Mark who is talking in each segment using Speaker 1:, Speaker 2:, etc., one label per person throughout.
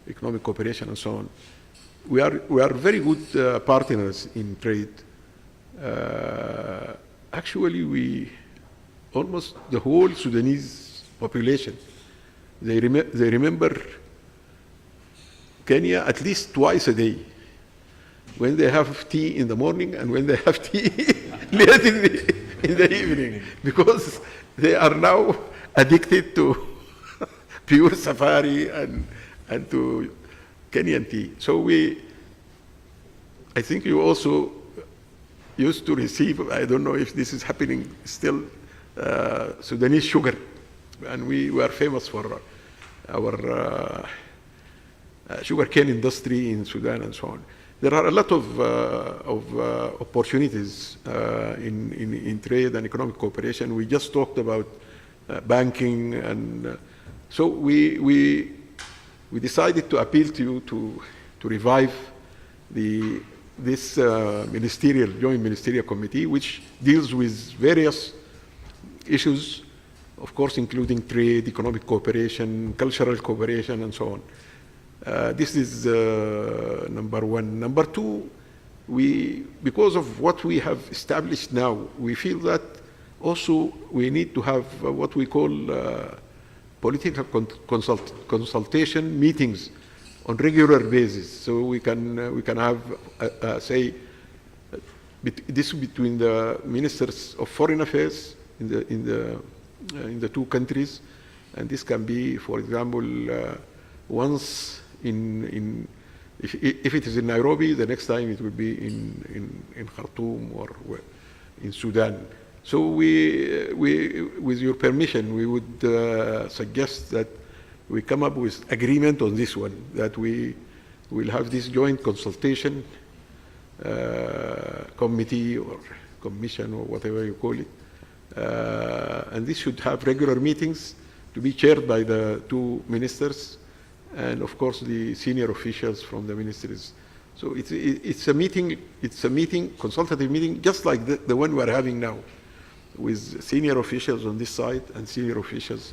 Speaker 1: economic cooperation and so on. We are very good partners in trade. Actually, almost the whole Sudanese population, they remember Kenya at least twice a day, when they have tea in the morning and when they have tea late in the evening, because they are now addicted to pure safari and to Kenyan tea. So I think you also used to receive, I don't know if this is happening still, Sudanese sugar, and we were famous for our sugar cane industry in Sudan and so on. There are a lot of opportunities in trade and economic cooperation. We just talked about banking, and so we decided to appeal to you to revive this joint ministerial committee, which deals with various issues, of course, including trade, economic cooperation, cultural cooperation, and so on. This is number one. Number two, because of what we have established now, we feel that also we need to have what we call political consultation meetings on regular basis. So we can have say this between the ministers of foreign affairs in the two countries, and this can be, for example, once if it is in Nairobi, the next time it will be in Khartoum or in Sudan. So with your permission, we would suggest that we come up with agreement on this one, that we will have this joint consultation committee or commission or whatever you call it. And this should have regular meetings to be chaired by the two ministers and of course the senior officials from the ministries. So it's a meeting, consultative meeting, just like the one we're having now, with senior officials on this side and senior officials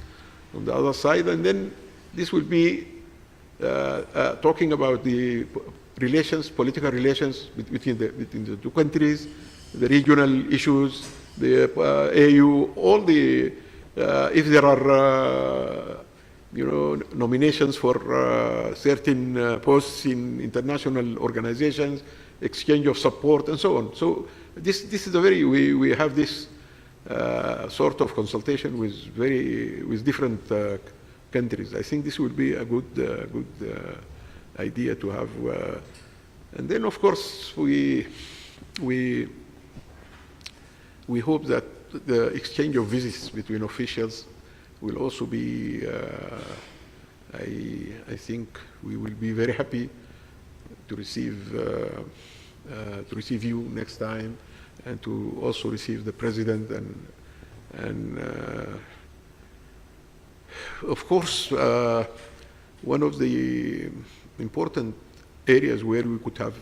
Speaker 1: on the other side. And then this will be talking about the relations, political relations between the two countries, the regional issues, the AU, all the, if there are nominations for certain posts in international organizations, exchange of support, and so on. So this is a very, we have this sort of consultation with different countries. I think this would be a good idea to have. And then, of course, we hope that the exchange of visits between officials will also be, I think we will be very happy to receive you next time, and to also receive the president, and of course, one of the important areas where we could have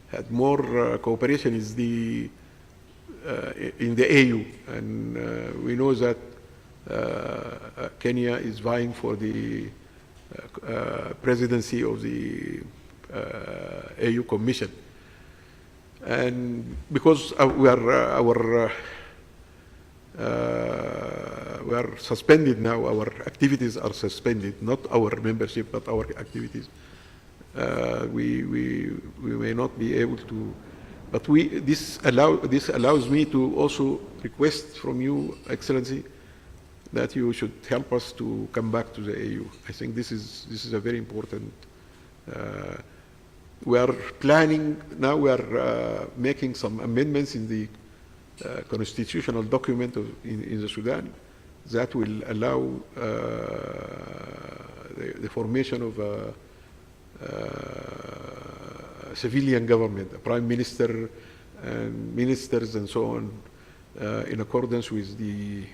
Speaker 1: had more cooperation is in the AU, and we know that Kenya is vying for the presidency of the AU Commission, and because we are suspended now, our activities are suspended, not our membership, but our activities. We may not be able to, but this allows me to also request from you, Excellency, that you should help us to come back to the AU. I think this is a very important. We are planning now. We are making some amendments in the constitutional document in the Sudan that will allow the formation of a civilian government, a prime minister and ministers and so on, in accordance with the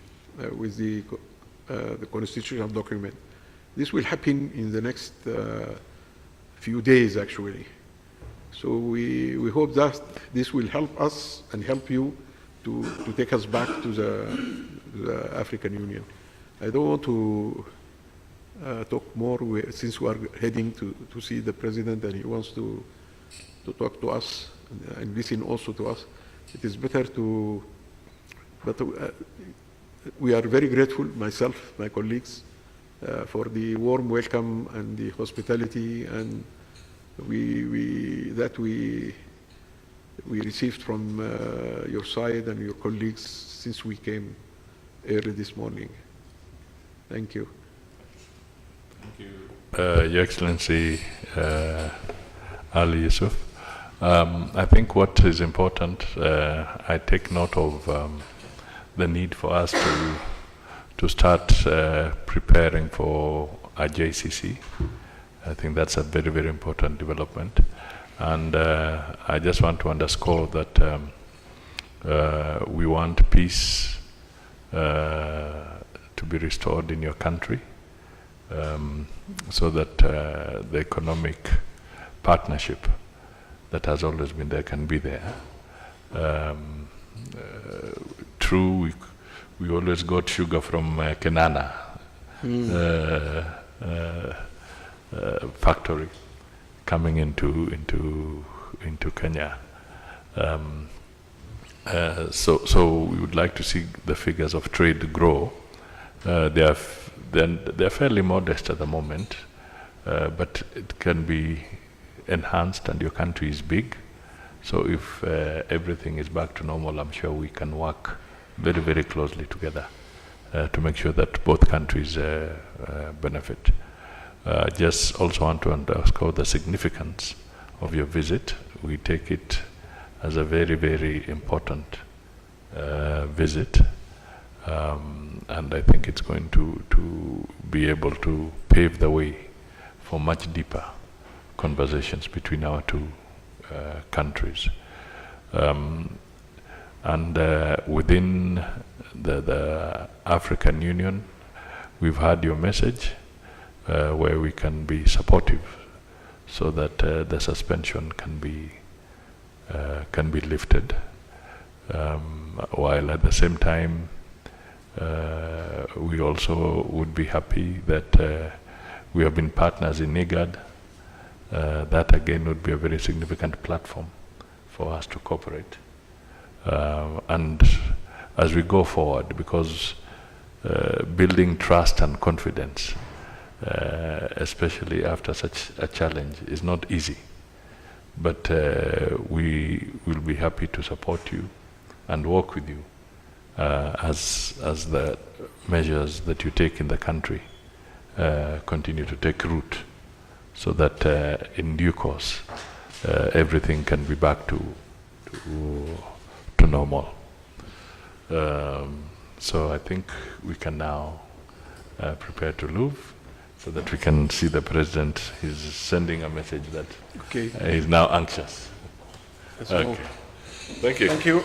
Speaker 1: constitutional document. This will happen in the next few days, actually. So we hope that this will help us and help you to take us back to the African Union. I don't want to talk more since we are heading to see the president and he wants to talk to us and listen also to us. It is better to, but we are very grateful, myself, my colleagues, for the warm welcome and the hospitality and we received from your side and your colleagues since we came early this morning. Thank you.
Speaker 2: Thank you, Your Excellency Ali Yusuf. I think what is important, I take note of the need for us to start preparing for a JCC. I think that's a very, very important development. And I just want to underscore that we want peace to be restored in your country, so that the economic partnership that has always been there can be there. True, we always got sugar from Kenana factory coming into Kenya. So we would like to see the figures of trade grow. They are fairly modest at the moment, but it can be enhanced, and your country is big. So if everything is back to normal, I'm sure we can work very, very closely together to make sure that both countries benefit. Just also want to underscore the significance of your visit. We take it as a very, very important visit, and I think it's going to be able to pave the way for much deeper conversations between our two countries. And within the African Union, we've heard your message where we can be supportive so that the suspension can be lifted, while at the same time we also would be happy that we have been partners in IGAD. That again would be a very significant platform for us to cooperate. And as we go forward, because building trust and confidence, especially after such a challenge, is not easy. But we will be happy to support you and work with you as the measures that you take in the country continue to take root, so that in due course everything can be back to normal. So I think we can now prepare to move, so that we can see the president. He's sending a message that he's now anxious. Okay. Thank you.
Speaker 1: Thank you.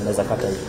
Speaker 3: unaweza kata hivi.